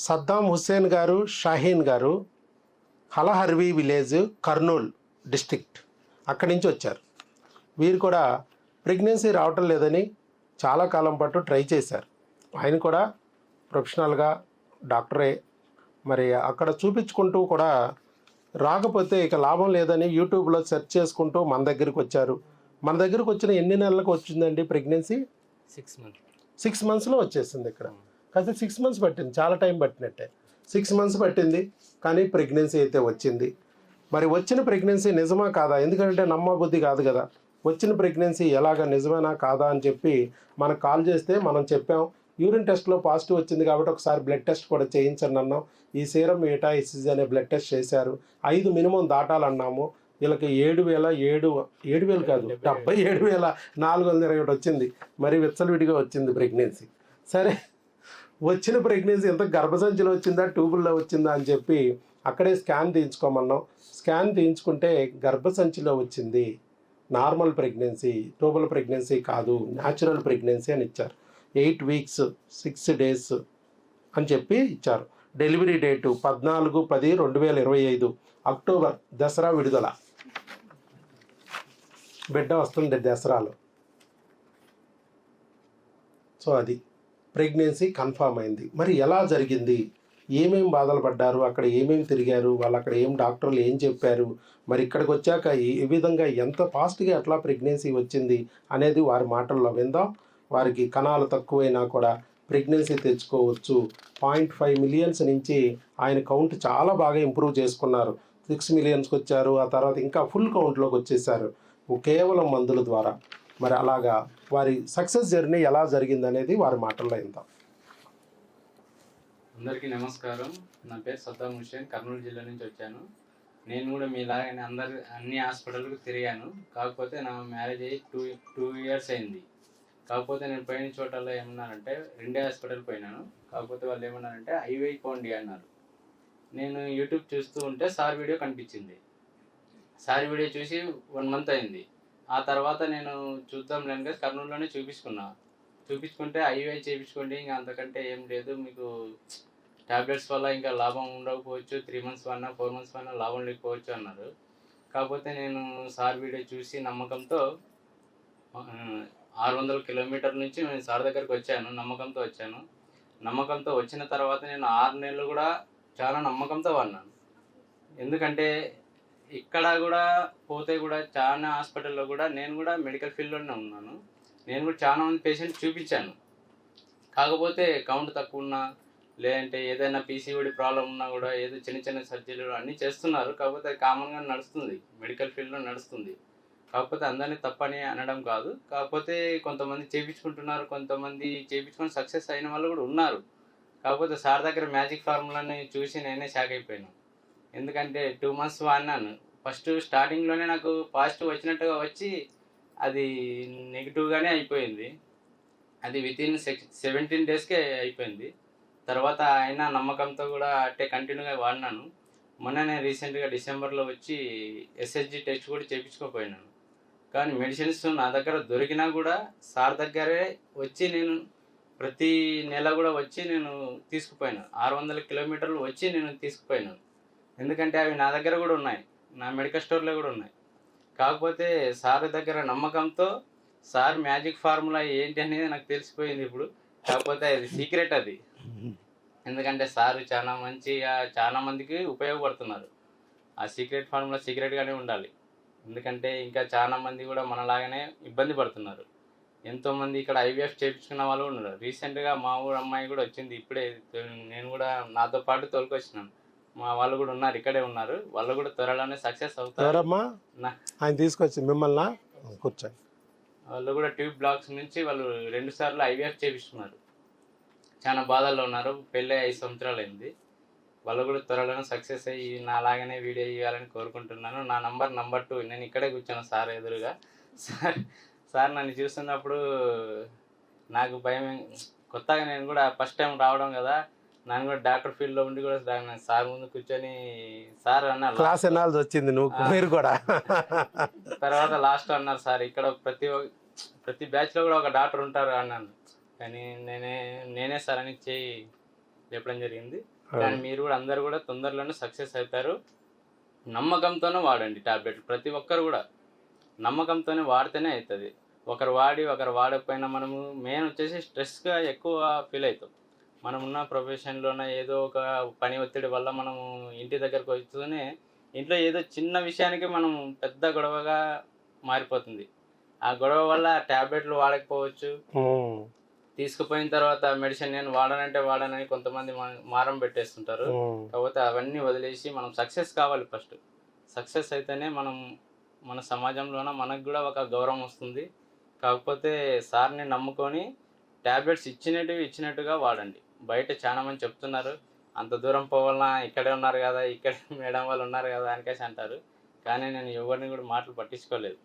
సద్దాం హుస్సేన్ గారు, షాహీన్ గారు Halaharvi village, Kurnool district అక్కడి నుంచి వచ్చారు. వీరు కూడా ప్రెగ్నెన్సీ రావటం లేదని చాలా కాలం పాటు ట్రై చేశారు. ఆయన కూడా ప్రొఫెషనల్గా డాక్టరే. మరి అక్కడ చూపించుకుంటూ కూడా రాకపోతే ఇక లాభం లేదని యూట్యూబ్లో సెర్చ్ చేసుకుంటూ మన దగ్గరికి వచ్చారు. మన దగ్గరికి వచ్చిన ఎన్ని నెలలకు వచ్చిందండి ప్రెగ్నెన్సీ? 6 మంత్స్లో వచ్చేసింది ఇక్కడ. కాకపోతే 6 మంత్స్ పట్టింది, చాలా టైం పట్టినట్టే. 6 మంత్స్ పట్టింది కానీ ప్రెగ్నెన్సీ అయితే వచ్చింది. మరి వచ్చిన ప్రెగ్నెన్సీ నిజమా కాదా? ఎందుకంటే నమ్మబుద్ధి కాదు కదా. వచ్చిన ప్రెగ్నెన్సీ ఎలాగ నిజమేనా కాదా అని చెప్పి మనకు కాల్ చేస్తే మనం చెప్పాం యూరిన్ టెస్ట్లో పాజిటివ్ వచ్చింది కాబట్టి ఒకసారి బ్లడ్ టెస్ట్ కూడా చేయించండి అన్నాం. ఈ సీరం ఎటాయిసిస్ అనే బ్లడ్ టెస్ట్ చేశారు. 5 మినిమం దాటాలన్నాము. వీళ్ళకి 7,000 కాదు 77,421 వచ్చింది. మరి విచ్చలవిడిగా వచ్చింది ప్రెగ్నెన్సీ. సరే, వచ్చిన ప్రెగ్నెన్సీ ఎంత గర్భసంచిలో వచ్చిందా ట్యూబుల్లో వచ్చిందా అని చెప్పి అక్కడే స్కాన్ తీయించుకోమన్నాం. స్కాన్ తీయించుకుంటే గర్భసంచిలో వచ్చింది. నార్మల్ ప్రెగ్నెన్సీ, ట్యూబల్ ప్రెగ్నెన్సీ కాదు, న్యాచురల్ ప్రెగ్నెన్సీ అని ఇచ్చారు. 8 weeks 6 days అని చెప్పి ఇచ్చారు. డెలివరీ డేటు 14/10/2025 అక్టోబర్, దసరా విడుదల. బిడ్డ వస్తుంది దసరాలో. సో అది ప్రెగ్నెన్సీ కన్ఫామ్ అయింది. మరి ఎలా జరిగింది, ఏమేమి బాధలు పడ్డారు, అక్కడ ఏమేమి తిరిగారు, వాళ్ళు అక్కడ డాక్టర్లు ఏం చెప్పారు, మరి ఇక్కడికి వచ్చాక ఏ విధంగా ఎంత ఫాస్ట్గా ఎట్లా ప్రెగ్నెన్సీ వచ్చింది అనేది వారి మాటల్లో విందాం. వారికి కణాలు తక్కువైనా కూడా ప్రెగ్నెన్సీ తెచ్చుకోవచ్చు. 0.5 million నుంచి ఆయన కౌంట్ చాలా బాగా ఇంప్రూవ్ చేసుకున్నారు. 6 million వచ్చారు. ఆ తర్వాత ఇంకా ఫుల్ కౌంట్లోకి వచ్చేసారు కేవలం మందుల ద్వారా. మరి అలాగా వారి సక్సెస్ జర్నీ ఎలా జరిగింది అనేది వారి మాటల్లో విందాం. అందరికీ నమస్కారం. నా పేరు సద్దాం హుస్సేన్, కర్నూలు జిల్లా నుంచి వచ్చాను. నేను కూడా మీలాగానే అన్ని హాస్పిటల్కు తిరిగాను. కాకపోతే నా మ్యారేజ్ అయ్యి 2 years అయింది. కాకపోతే నేను పోయిన చోటల్లో ఏమన్నారంటే 2 హాస్పిటల్ పోయినాను. కాకపోతే వాళ్ళు ఏమన్నారంటే ఐవై పోండి అన్నారు. నేను యూట్యూబ్ చూస్తూ ఉంటే సార్ వీడియో కనిపించింది. సార్ వీడియో చూసి 1 month అయింది. ఆ తర్వాత నేను చూద్దాం లేనుగా కర్నూలులోనే చూపించుకుంటే ఐవై చేయించుకోండి, ఇంకా అంతకంటే ఏం లేదు, మీకు ట్యాబ్లెట్స్ వల్ల ఇంకా లాభం ఉండకపోవచ్చు, 3 months వన్నా 4 months వన్నా లాభం లేకపోవచ్చు అన్నారు. కాకపోతే నేను సార్ వీడియో చూసి నమ్మకంతో 600 kilometers నుంచి నేను సార్ దగ్గరికి వచ్చాను. నమ్మకంతో వచ్చిన తర్వాత నేను 6 నెలలు కూడా చాలా నమ్మకంతో వాడినాను. ఎందుకంటే ఇక్కడ కూడా పోతే కూడా చాలా హాస్పిటల్లో కూడా నేను కూడా మెడికల్ ఫీల్డ్లోనే ఉన్నాను. నేను కూడా చాలా మంది పేషెంట్ చూపించాను. కాకపోతే కౌంట్ తక్కువ ఉన్నా, లేదంటే ఏదైనా పీసీఓడి ప్రాబ్లం ఉన్నా కూడా ఏదో చిన్న సర్జరీలు అన్నీ చేస్తున్నారు. కాకపోతే అది కామన్గా నడుస్తుంది, మెడికల్ ఫీల్డ్లో నడుస్తుంది. కాకపోతే అందరినీ తప్పని అనడం కాదు. కాకపోతే కొంతమంది చేయించుకుంటున్నారు, కొంతమంది చేయించుకొని సక్సెస్ అయిన వాళ్ళు కూడా ఉన్నారు. కాకపోతే సార్ దగ్గర మ్యాజిక్ ఫార్ములాని చూసి నేనే షాక్ అయిపోయాను. ఎందుకంటే 2 months వాడినాను. ఫస్ట్ స్టార్టింగ్లోనే నాకు పాజిటివ్ వచ్చినట్టుగా వచ్చి అది నెగిటివ్గానే అయిపోయింది. అది వితిన్ 17 daysకే అయిపోయింది. తర్వాత అయినా నమ్మకంతో కూడా అట్టే కంటిన్యూగా వాడినాను. మొన్న నేను రీసెంట్గా డిసెంబర్లో వచ్చి ఎస్హెచ్జి టెస్ట్ కూడా చేయించుకోపోయినాను. కానీ మెడిసిన్స్ నా దగ్గర దొరికినా కూడా సార్ దగ్గరే వచ్చి నేను ప్రతి నెల కూడా వచ్చి నేను తీసుకుపోయాను. 600 kilometers వచ్చి నేను తీసుకుపోయాను. ఎందుకంటే అవి నా దగ్గర కూడా ఉన్నాయి, నా మెడికల్ స్టోర్లో కూడా ఉన్నాయి. కాకపోతే సార్ దగ్గర నమ్మకంతో సార్ మ్యాజిక్ ఫార్ములా ఏంటి అనేది నాకు తెలిసిపోయింది ఇప్పుడు. కాకపోతే అది సీక్రెట్ అది. ఎందుకంటే సార్ చాలా మందికి ఉపయోగపడుతున్నారు. ఆ సీక్రెట్ ఫార్ములా సీక్రెట్గానే ఉండాలి. ఎందుకంటే ఇంకా చాలా మంది కూడా మనలాగానే ఇబ్బంది పడుతున్నారు. ఎంతోమంది ఇక్కడ ఐవీఎఫ్ చేయించుకున్న వాళ్ళు ఉన్నారు. రీసెంట్గా మా ఊరు అమ్మాయి కూడా వచ్చింది. ఇప్పుడే నేను కూడా నాతో పాటు తోలుకొచ్చినాను. మా వాళ్ళు కూడా ఉన్నారు, ఇక్కడే ఉన్నారు. వాళ్ళు కూడా త్వరలోనే సక్సెస్ అవుతారు. ఆయన తీసుకొచ్చి మిమ్మల్ని కూర్చొని వాళ్ళు కూడా ట్యూబ్ బ్లాక్స్ నుంచి వాళ్ళు 2 సార్లు ఐవీఎఫ్ చేయించుకున్నారు. చాలా బాధల్లో ఉన్నారు. పెళ్ళి 5 సంవత్సరాలు అయింది. వాళ్ళు కూడా త్వరలోనే సక్సెస్ అయ్యి నాలాగానే వీడియో ఇవ్వాలని కోరుకుంటున్నాను. నా నంబర్ 2. నేను ఇక్కడే కూర్చోను సార్ ఎదురుగా. సార్ నన్ను చూస్తున్నప్పుడు నాకు భయం. కొత్తగా నేను కూడా ఫస్ట్ టైం రావడం కదా, నన్ను కూడా డాక్టర్ ఫీల్డ్లో ఉండి కూడా సార్ ముందు కూర్చొని సార్ అన్నారు క్లాస్ ఎనాల్సి వచ్చింది మీరు కూడా. తర్వాత లాస్ట్ అన్నారు సార్ ఇక్కడ ప్రతి బ్యాచ్లో కూడా ఒక డాక్టర్ ఉంటారు అన్నాను. కానీ నేనే సార్ అని చెప్పడం జరిగింది. కానీ మీరు కూడా అందరు కూడా తొందరలోనే సక్సెస్ అవుతారు. నమ్మకంతోనే వాడండి టాబ్లెట్లు. ప్రతి ఒక్కరు కూడా నమ్మకంతోనే వాడితేనే అవుతుంది. ఒకరు వాడి ఒకరు వాడకపోయినా మనము మెయిన్ వచ్చేసి స్ట్రెస్గా ఎక్కువ ఫీల్ అవుతాం. మనం ఉన్న ప్రొఫెషన్లోనే ఏదో ఒక పని ఒత్తిడి వల్ల మనము ఇంటి దగ్గరకు వస్తూనే ఇంట్లో ఏదో చిన్న విషయానికి మనం పెద్ద గొడవగా మారిపోతుంది. ఆ గొడవ వల్ల ట్యాబ్లెట్లు వాడకపోవచ్చు. తీసుకుపోయిన తర్వాత మెడిసిన్ నేను వాడనంటే వాడనని కొంతమంది మారం పెట్టేస్తుంటారు. కాకపోతే అవన్నీ వదిలేసి మనం సక్సెస్ కావాలి. ఫస్ట్ సక్సెస్ అయితేనే మనం మన సమాజంలోన మనకు కూడా ఒక గౌరవం వస్తుంది. కాకపోతే సార్ని నమ్ముకొని ట్యాబ్లెట్స్ ఇచ్చినట్టుగా వాడండి. బయట చాలా మంది చెప్తున్నారు, అంత దూరం పోవాలన్నా ఇక్కడే ఉన్నారు కదా, ఇక్కడే మేడం వాళ్ళు ఉన్నారు కదా అనేసి అంటారు. కానీ నేను ఎవరిని కూడా మాటలు పట్టించుకోలేదు.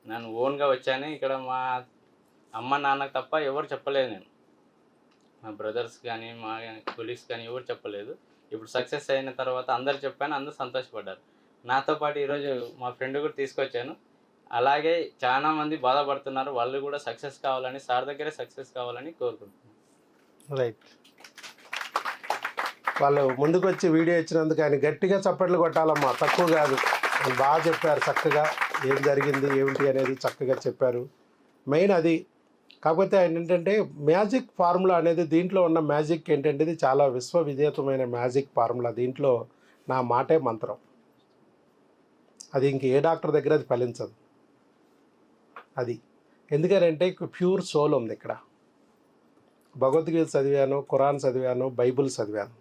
నేను ఓన్గా వచ్చాను. ఇక్కడ మా అమ్మ నాన్నకు తప్ప ఎవరు చెప్పలేదు. నేను మా బ్రదర్స్ కానీ మా కొలీగ్స్ కానీ ఎవరు చెప్పలేదు. ఇప్పుడు సక్సెస్ అయిన తర్వాత అందరు చెప్పాను, అందరూ సంతోషపడ్డారు. నాతో పాటు ఈరోజు మా ఫ్రెండ్ కూడా తీసుకొచ్చాను. అలాగే చాలా మంది బాధపడుతున్నారు. వాళ్ళు కూడా సక్సెస్ కావాలని, సార్ దగ్గరే సక్సెస్ కావాలని కోరుకుంటున్నాను. రైట్. వాళ్ళు ముందుకు వచ్చి వీడియో ఇచ్చినందుకు ఆయన గట్టిగా చప్పట్లు కొట్టాలమ్మా, తక్కువ కాదు. వాళ్ళు బాగా చెప్పారు, చక్కగా ఏం జరిగింది ఏమిటి అనేది చక్కగా చెప్పారు. మెయిన్ అది. కాకపోతే ఆయన ఏంటంటే మ్యాజిక్ ఫార్ములా అనేది, దీంట్లో ఉన్న మ్యాజిక్ ఏంటంటే ఇది చాలా విశ్వవిజేతమైన మ్యాజిక్ ఫార్ములా. దీంట్లో నా మాటే మంత్రం. అది ఇంక ఏ డాక్టర్ దగ్గర అది ఫలించదు. అది ఎందుకనంటే ప్యూర్ సోల్ ఉంది ఇక్కడ. భగవద్గీత చదివాను, ఖురాన్ చదివాను, బైబిల్ చదివాను.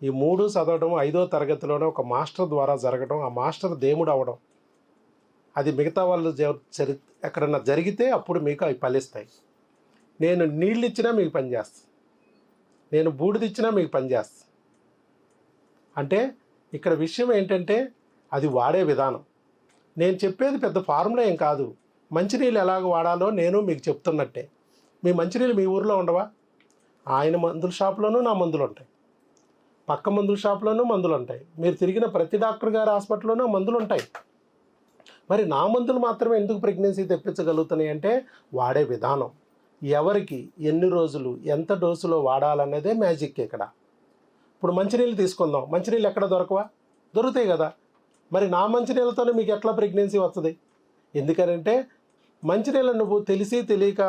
ఈ 3 చదవడం 5వ తరగతిలోనే ఒక మాస్టర్ ద్వారా జరగడం, ఆ మాస్టర్ దేవుడు అవ్వడం, అది మిగతా వాళ్ళు ఎక్కడన్నా జరిగితే అప్పుడు మీకు అవి ఫలిస్తాయి. నేను నీళ్ళు ఇచ్చినా మీకు పనిచేస్తుంది, నేను బూడిదిచ్చినా మీకు పనిచేస్తుంది. అంటే ఇక్కడ విషయం ఏంటంటే అది వాడే విధానం. నేను చెప్పేది పెద్ద ఫార్ములా ఏం కాదు. మంచినీళ్ళు ఎలాగ వాడాలో నేను మీకు చెప్తున్నట్టే. మీ మంచినీళ్ళు మీ ఊరిలో ఉండవా? ఆయన మందుల షాప్లోనూ నా మందులు ఉంటాయి, పక్క మందుల షాప్లోనూ మందులు ఉంటాయి, మీరు తిరిగిన ప్రతి డాక్టర్ గారి హాస్పిటల్లోనూ మందులు ఉంటాయి. మరి నా మందులు మాత్రమే ఎందుకు ప్రెగ్నెన్సీ తెప్పించగలుగుతున్నాయి అంటే వాడే విధానం. ఎవరికి ఎన్ని రోజులు ఎంత డోసులో వాడాలన్నదే మ్యాజిక్ ఇక్కడ. ఇప్పుడు మంచినీళ్ళు తీసుకుందాం. మంచినీళ్ళు ఎక్కడ దొరకవా? దొరుకుతాయి కదా. మరి నా మంచినీళ్ళతోనే మీకు ఎట్లా ప్రెగ్నెన్సీ వస్తుంది? ఎందుకనంటే మంచినీళ్ళు నువ్వు తెలిసి తెలియక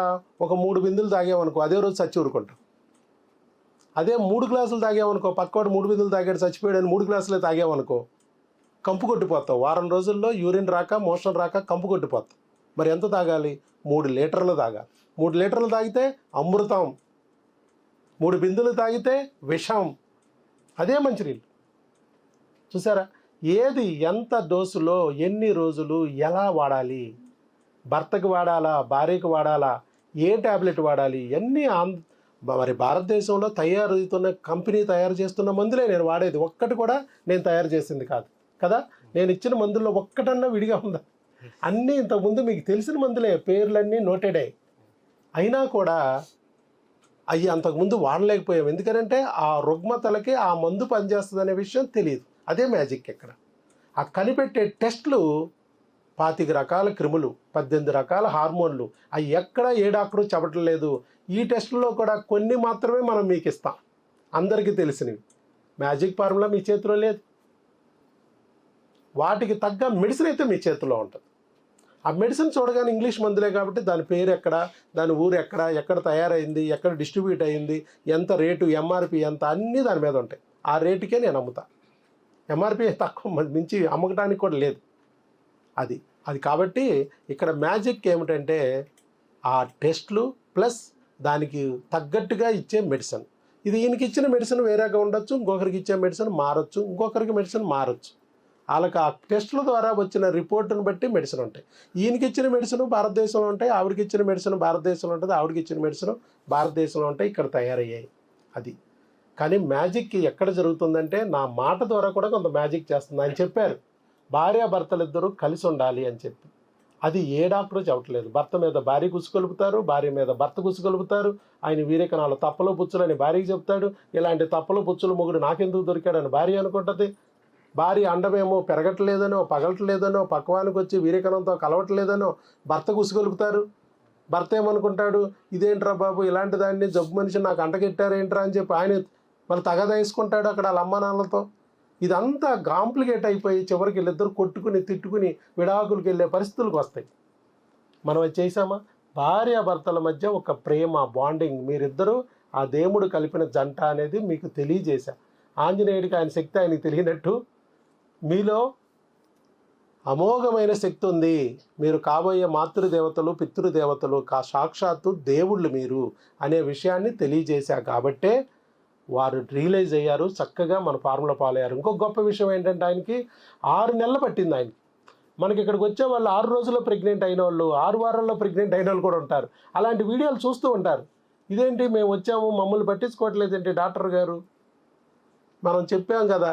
ఒక 3 బిందులు తాగావనుకో, అదే రోజు చచ్చి ఊరుకుంటావు. అదే 3 గ్లాసులు తాగావనుకో, పక్కవాడు 3 బిందులు తాగాడు చచ్చిపోయాడు అని 3 గ్లాసులే తాగావనుకో, కంపు కొట్టిపోతావు. వారం రోజుల్లో యూరిన్ రాక మోషన్ రాక కంపు కొట్టిపోతావు. మరి ఎంత తాగాలి? 3 లీటర్లు తాగాలి. 3 లీటర్లు తాగితే అమృతం, 3 బిందులు తాగితే విషం. అదే మంచినీళ్ళు. చూసారా? ఏది ఎంత డోసులో ఎన్ని రోజులు ఎలా వాడాలి, భర్తకు వాడాలా భార్యకు వాడాలా, ఏ ట్యాబ్లెట్ వాడాలి, ఇవన్నీ మరి భారతదేశంలో తయారవుతున్న కంపెనీ తయారు చేస్తున్న మందులే నేను వాడేది. ఒక్కటి కూడా నేను తయారు చేసింది కాదు కదా. నేను ఇచ్చిన మందుల్లో ఒక్కటన్నా విడిగా ఉందా? అన్నీ ఇంతకుముందు మీకు తెలిసిన మందులే, పేర్లన్నీ నోటెడే. అయినా కూడా అవి అంతకుముందు వాడలేకపోయాం. ఎందుకంటే ఆ రుగ్మతలకి ఆ మందు పనిచేస్తుంది అనే విషయం తెలియదు. అదే మ్యాజిక్ ఇక్కడ. ఆ కనిపెట్టే టెస్టులు 25 రకాల క్రిములు, 18 రకాల హార్మోన్లు, అవి ఎక్కడ ఏ డాక్టరు చెప్పటం లేదు. ఈ టెస్టుల్లో కూడా కొన్ని మాత్రమే మనం మీకు ఇస్తాం, అందరికీ తెలిసినవి. మ్యాజిక్ ఫార్ములా మీ చేతిలో లేదు. వాటికి తగ్గ మెడిసిన్ అయితే మీ చేతిలో ఉంటుంది. ఆ మెడిసిన్ చూడగానే ఇంగ్లీష్ మందులే కాబట్టి దాని పేరు ఎక్కడ, దాని ఊరు ఎక్కడ, ఎక్కడ తయారైంది, ఎక్కడ డిస్ట్రిబ్యూట్ అయ్యింది, ఎంత రేటు, ఎంఆర్పి ఎంత, అన్నీ దాని మీద ఉంటాయి. ఆ రేటుకే నేను అమ్ముతా. ఎంఆర్పి తక్కువ మించి అమ్మకడానికి కూడా లేదు. అది కాబట్టి ఇక్కడ మ్యాజిక్ ఏమిటంటే ఆ టెస్ట్లు ప్లస్ దానికి తగ్గట్టుగా ఇచ్చే మెడిసిన్. ఇది ఈయనకి ఇచ్చిన మెడిసిన్ వేరేగా ఉండొచ్చు, ఇంకొకరికి ఇచ్చే మెడిసిన్ మారచ్చు, ఇంకొకరికి మెడిసిన్ మారచ్చు. వాళ్ళకి ఆ టెస్టుల ద్వారా వచ్చిన రిపోర్టును బట్టి మెడిసిన్ ఉంటాయి. ఈయనకి ఇచ్చిన మెడిసిన్ భారతదేశంలో ఉంటాయి, ఆవిడకి ఇచ్చిన మెడిసిన్ భారతదేశంలో ఉంటుంది, ఆవిడకి ఇచ్చిన మెడిసిన్ భారతదేశంలో ఉంటాయి, ఇక్కడ తయారయ్యాయి. అది కానీ మ్యాజిక్ ఎక్కడ జరుగుతుందంటే నా మాట ద్వారా కూడా కొంత మ్యాజిక్ చేస్తుంది. ఆయన చెప్పారు భార్యాభర్తలిద్దరూ కలిసి ఉండాలి అని చెప్పి. అది ఏ డాక్టరు చెప్పట్లేదు. భర్త మీద భార్య గుసుకొలుపుతారు, భార్య మీద భర్త గుసుకొలుపుతారు. ఆయన వీరేకనాలు తప్పలు పుచ్చులని భార్యకి చెప్తాడు. ఇలాంటి తప్పలు పుచ్చులు మొగుడు నాకెందుకు దొరికాడని భార్య అనుకుంటుంది. భార్య అండమేమో పెరగట్లేదనో, పగలట్లేదనో, పక్వానికి వచ్చి వీరేకనంతో కలవట్లేదనో భర్త గుసుకొలుపుతారు. భర్త ఏమనుకుంటాడు, ఇదేంట్రా బాబు ఇలాంటి దాన్ని జబ్బు మనిషి నాకు అంటకెట్టారేంట్రా అని చెప్పి ఆయన వాళ్ళు తగదా వేసుకుంటాడు అక్కడ వాళ్ళ అమ్మ నాన్నలతో. ఇదంతా కాంప్లికేట్ అయిపోయి చివరికి వీళ్ళిద్దరు కొట్టుకుని తిట్టుకుని విడాకులకు వెళ్ళే పరిస్థితులకు వస్తాయి. మనం అది చేసామా? భార్యాభర్తల మధ్య ఒక ప్రేమ బాండింగ్, మీరిద్దరూ ఆ దేవుడు కలిపిన జంట అనేది మీకు తెలియజేశా. ఆంజనేయుడికి ఆయన శక్తి ఆయనకి తెలియనట్టు మీలో అమోఘమైన శక్తి ఉంది. మీరు కాబోయే మాతృదేవతలు పితృదేవతలు సాక్షాత్తు దేవుళ్ళు మీరు అనే విషయాన్ని తెలియజేశా కాబట్టే వారు రియలైజ్ అయ్యారు, చక్కగా మన ఫార్ములా ఫాలో అయ్యారు. ఇంకొక గొప్ప విషయం ఏంటంటే ఆయనకి 6 నెలలు పట్టింది ఆయనకి. మనకి ఇక్కడికి వచ్చే వాళ్ళు 6 రోజుల్లో ప్రెగ్నెంట్ అయిన వాళ్ళు, 6 వారాల్లో ప్రెగ్నెంట్ అయిన వాళ్ళు కూడా ఉంటారు. అలాంటి వీడియోలు చూస్తూ ఉంటారు. ఇదేంటి మేము వచ్చాము మమ్మల్ని పట్టించుకోవట్లేదేంటి డాక్టర్ గారు, మనం చెప్పాం కదా,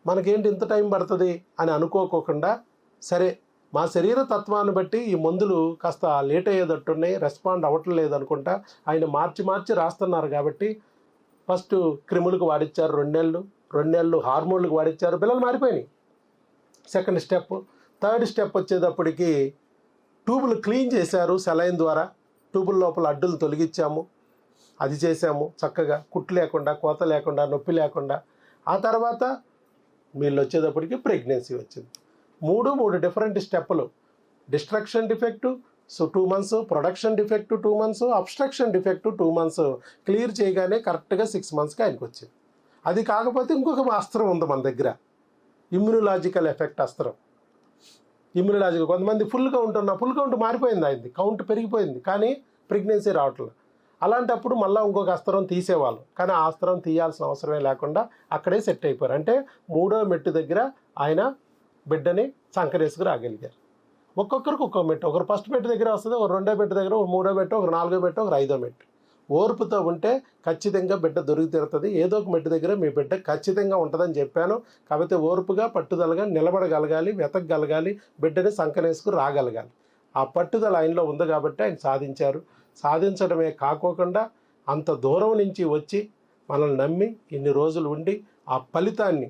మనకేంటి ఇంత టైం పడుతుంది అని అనుకోకుండా, సరే మా శరీర తత్వాన్ని బట్టి ఈ మందులు కాస్త లేట్ అయ్యేటట్టున్నాయి, రెస్పాండ్ అవ్వట్లేదు అనుకుంటా ఆయన మార్చి రాస్తున్నారు. కాబట్టి ఫస్ట్ క్రిములకు వాడిచ్చారు 2 నెలలు హార్మోన్లకు వాడిచ్చారు, పిల్లలు మారిపోయినాయి. సెకండ్ స్టెప్, థర్డ్ స్టెప్ వచ్చేటప్పటికి ట్యూబులు క్లీన్ చేశారు సెలైన్ ద్వారా, ట్యూబుల లోపల అడ్డులు తొలగించాము, అది చేసాము చక్కగా, కుట్లు లేకుండా, కోత లేకుండా, నొప్పి లేకుండా. ఆ తర్వాత వీళ్ళు వచ్చేటప్పటికి ప్రెగ్నెన్సీ వచ్చింది. 3 డిఫరెంట్ స్టెప్పులు. Destruction defect 2 months, production defect 2 months, obstruction defect 2 months clear చేయగానే కరెక్ట్గా 6 monthsకి ఆయనకు వచ్చింది. అది కాకపోతే ఇంకొక అస్త్రం ఉంది మన దగ్గర, ఇమ్యూనలాజికల్ ఎఫెక్ట్ అస్త్రం. ఇమ్యూనలాజికల్ కొంతమంది ఫుల్ కౌంట్ మారిపోయింది, అయింది కౌంట్ పెరిగిపోయింది కానీ ప్రెగ్నెన్సీ రావట్లేదు. అలాంటప్పుడు మళ్ళీ ఇంకొక అస్త్రం తీసేవాళ్ళు, కానీ ఆ అస్త్రం తీయాల్సిన అవసరమే లేకుండా అక్కడే సెట్ అయిపోయారు. అంటే 3వ మెట్టు దగ్గర ఆయన బిడ్డని సంకరేసుకు రాగలిగారు. ఒక్కొక్కరికి ఒక్కొక్క మెట్టు, ఒకరు ఫస్ట్ మెట్టు దగ్గర వస్తుంది, ఒక 2వ మెట్టు దగ్గర, ఒక 3వ మెట్టు, ఒక 4వ మెట్టు, ఒక 5వ మెట్టు. ఓర్పుతో ఉంటే ఖచ్చితంగా బిడ్డ దొరికి తీరుతుంది. ఏదో ఒక మెట్టు దగ్గర మీ బిడ్డ ఖచ్చితంగా ఉంటుందని చెప్పాను. కాబట్టి ఓర్పుగా పట్టుదలగా నిలబడగలగాలి, వెతకగలగాలి, బిడ్డని సంకనేసుకు రాగలగాలి. ఆ పట్టుదల ఆయనలో ఉంది కాబట్టి ఆయన సాధించారు. సాధించడమే కాకోకుండా అంత దూరం నుంచి వచ్చి మనల్ని నమ్మి ఇన్ని రోజులు ఉండి ఆ ఫలితాన్ని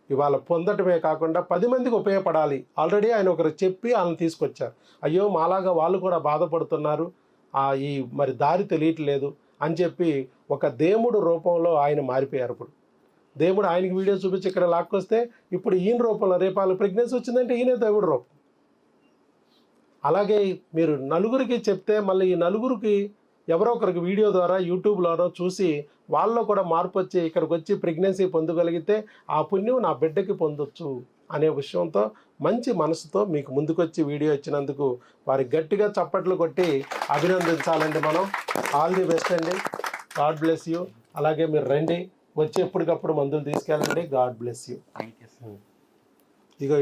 ఇవాళ పొందటమే కాకుండా 10 మందికి ఉపయోగపడాలి. ఆల్రెడీ ఆయన ఒకరు చెప్పి వాళ్ళని తీసుకొచ్చారు. అయ్యో మాలాగా వాళ్ళు కూడా బాధపడుతున్నారు, ఈ మరి దారి తెలియట్లేదు అని చెప్పి ఒక దేవుడు రూపంలో ఆయన మారిపోయారు. ఇప్పుడు దేవుడు ఆయనకి వీడియో చూపించి ఇక్కడ లాక్కొస్తే ఇప్పుడు ఈయన రూపంలో, రేపు వాళ్ళకి ప్రెగ్నెన్సీ వచ్చిందంటే ఈయనే దేవుడు రూపం. అలాగే మీరు నలుగురికి చెప్తే మళ్ళీ ఈ నలుగురికి ఎవరో ఒకరికి వీడియో ద్వారా యూట్యూబ్లోనో చూసి వాళ్ళలో కూడా మార్పు వచ్చి ఇక్కడికి వచ్చి ప్రెగ్నెన్సీ పొందగలిగితే ఆ పుణ్యం నా బిడ్డకి పొందొచ్చు అనే విషయంతో మంచి మనసుతో మీకు ముందుకొచ్చి వీడియో ఇచ్చినందుకు వారికి గట్టిగా చప్పట్లు కొట్టి అభినందించాలండి మనం. ఆల్ ది బెస్ట్ అండి. God bless you. అలాగే మీరు రండి, వచ్చి ఎప్పటికప్పుడు మందులు తీసుకెళ్ళండి. God bless you. Thank you. Ego